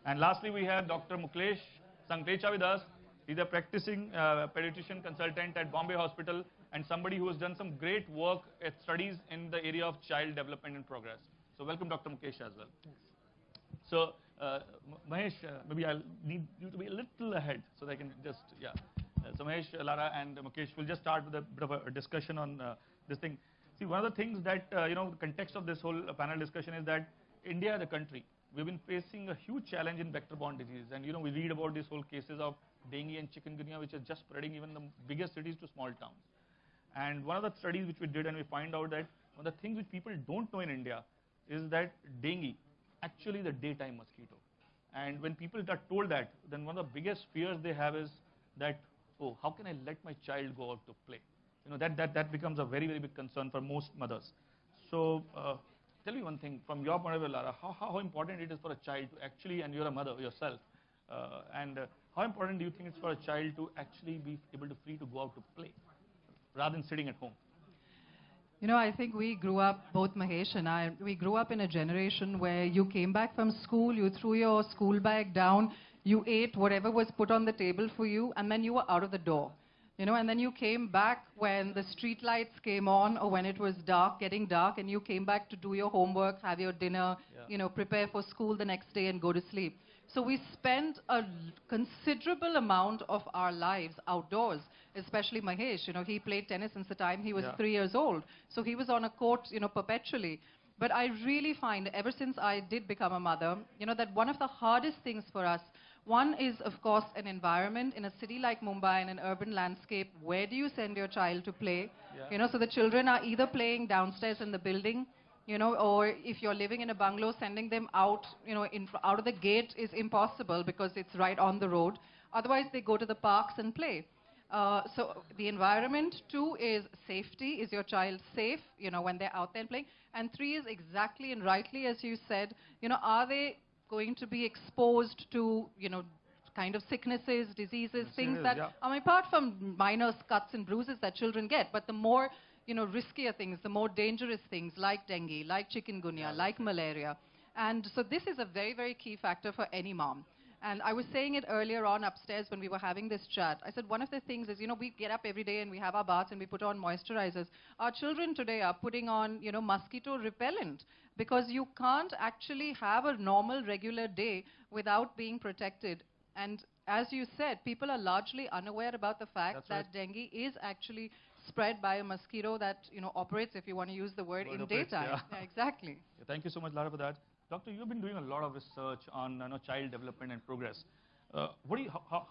And lastly, we have Dr. Muklesh Sanklecha with us. He's a practicing pediatrician consultant at Bombay Hospital and somebody who has done some great work at studies in the area of child development and progress. So welcome, Dr. Mukesh, as well. Thanks. So, Mahesh, maybe I'll need you to be a little ahead so that I can just, so Mahesh, Lara, and Mukesh, we'll just start with a bit of a discussion on this thing. See, one of the things that, the context of this whole panel discussion is that India, the country, we've been facing a huge challenge in vector-borne disease. And, we read about these whole cases of dengue and chikungunya, which is just spreading even the biggest cities to small towns. And one of the studies which we did, and we find out that one of the things which people don't know in India is that dengue, actually the daytime mosquito. And when people are told that, then one of the biggest fears they have is that, oh, how can I let my child go out to play? That becomes a very, very big concern for most mothers. So tell me one thing, from your point of view, Lara, how important it is for a child to actually, and you're a mother yourself, how important do you think it's for a child to actually be able to free to go out to play rather than sitting at home? I think we grew up, both Mahesh and I, we grew up in a generation where you came back from school, you threw your school bag down, you ate whatever was put on the table for you, and then you were out of the door. And then you came back when the street lights came on or when it was dark, getting dark, and you came back to do your homework, have your dinner, prepare for school the next day and go to sleep. So we spent a considerable amount of our lives outdoors, especially Mahesh. He played tennis since the time he was 3 years old. So he was on a court, perpetually. But I really find, ever since I did become a mother, that one of the hardest things for us, one is, of course, an environment in a city like Mumbai, in an urban landscape. Where do you send your child to play? So the children are either playing downstairs in the building, or if you're living in a bungalow, sending them out, out of the gate is impossible because it's right on the road. Otherwise, they go to the parks and play. So the environment, 2 is safety. Is your child safe, when they're out there playing? And 3 is exactly and rightly, as you said, are they going to be exposed to, kind of sicknesses, diseases, things that, apart from minor cuts and bruises that children get, but the more riskier things, the more dangerous things like dengue, like chikungunya, like malaria. And so this is a very, very key factor for any mom. And I was saying it earlier on upstairs when we were having this chat. I said one of the things is, we get up every day and we have our baths and we put on moisturizers. Our children today are putting on, mosquito repellent because you can't actually have a normal, regular day without being protected. And as you said, people are largely unaware about the fact that dengue is actually spread by a mosquito that, operates, if you want to use the word, in daytime. Yeah, exactly. Thank you so much, Lara, for that. Doctor, you've been doing a lot of research on child development and progress. How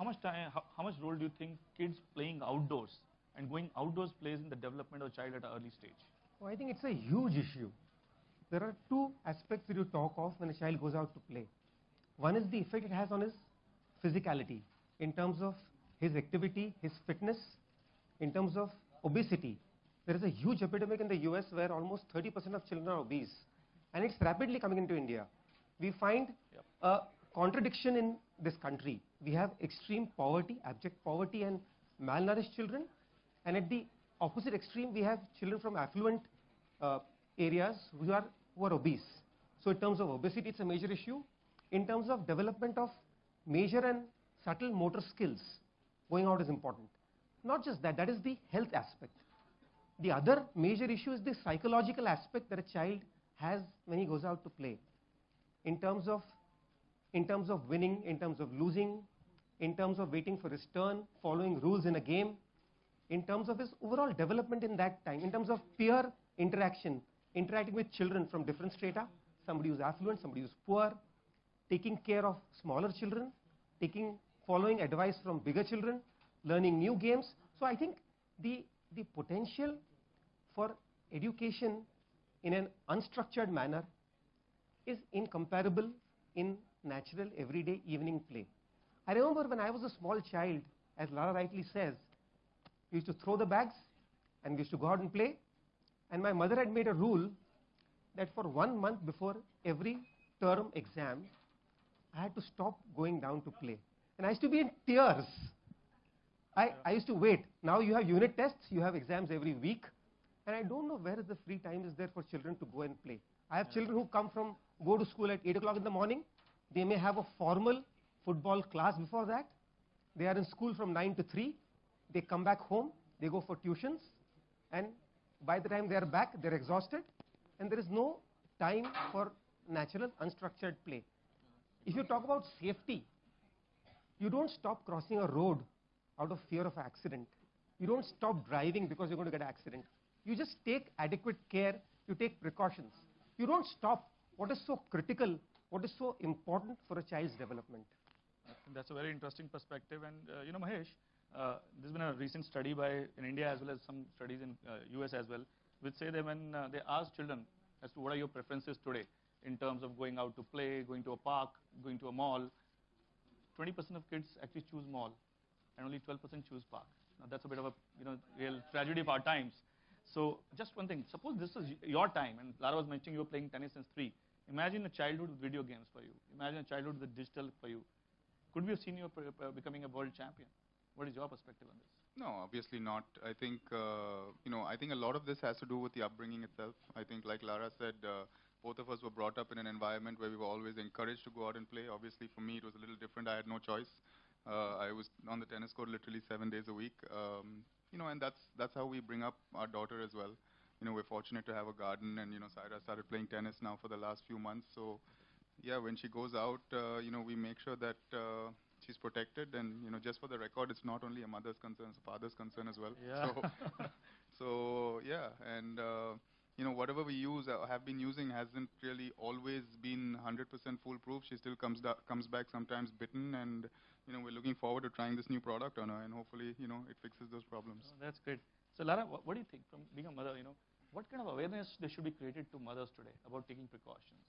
much role do you think kids playing outdoors and going outdoors plays in the development of a child at an early stage? Oh, I think it's a huge issue. There are 2 aspects that you talk of when a child goes out to play. One is the effect it has on his physicality in terms of his activity, his fitness, in terms of obesity. There is a huge epidemic in the US where almost 30% of children are obese. And it's rapidly coming into India. We find a contradiction in this country. We have extreme poverty, abject poverty and malnourished children. And at the opposite extreme, we have children from affluent areas who are obese. So in terms of obesity, it's a major issue. In terms of development of major and subtle motor skills, going out is important. Not just that, that is the health aspect. The other major issue is the psychological aspect that a child has when he goes out to play. In terms of winning, in terms of losing, in terms of waiting for his turn, following rules in a game, in terms of his overall development in that time, in terms of peer interaction, interacting with children from different strata, somebody who's affluent, somebody who's poor, taking care of smaller children, following advice from bigger children, learning new games. So I think the potential for education in an unstructured manner is incomparable in natural, everyday evening play. I remember when I was a small child, as Lara rightly says, we used to throw the bags and we used to go out and play. And my mother had made a rule that for 1 month before every term exam, I had to stop going down to play. And I used to be in tears. I used to wait. Now you have unit tests, you have exams every week. And I don't know where the free time is there for children to go and play. I have children who go to school at 8 o'clock in the morning, They may have a formal football class before that. They are in school from 9 to 3. They come back home, they go for tuitions, and by the time they are back, they're exhausted, and there is no time for natural, unstructured play. If you talk about safety, you don't stop crossing a road out of fear of accident. You don't stop driving because you're going to get an accident. You just take adequate care, you take precautions. You don't stop what is so critical, what is so important for a child's development. That's a very interesting perspective. And you know, Mahesh, there's been a recent study in India as well as some studies in US as well, which say that when they ask children as to what are your preferences today in terms of going out to play, going to a park, going to a mall, 20% of kids actually choose mall, and only 12% choose park. Now that's a bit of a real tragedy of our times. So just one thing, suppose this is your time, and Lara was mentioning you were playing tennis since 3. Imagine a childhood with video games for you. Imagine a childhood with digital for you. Could we have seen you becoming a world champion? What is your perspective on this? No, obviously not. I think, I think a lot of this has to do with the upbringing itself. I think, like Lara said, both of us were brought up in an environment where we were always encouraged to go out and play. Obviously, for me, it was a little different. I had no choice. I was on the tennis court literally 7 days a week. And that's how we bring up our daughter as well. We're fortunate to have a garden, and Saira started playing tennis now for the last few months. So, yeah, when she goes out, we make sure that she's protected, and just for the record, it's not only a mother's concern, it's a father's concern as well. Yeah. So yeah, and whatever we use have been using hasn't really always been 100% foolproof. She still comes back sometimes bitten, and we're looking forward to trying this new product on her, and hopefully it fixes those problems. Oh, that's great. So Lara, what do you think from being a mother? What kind of awareness there should be created to mothers today about taking precautions?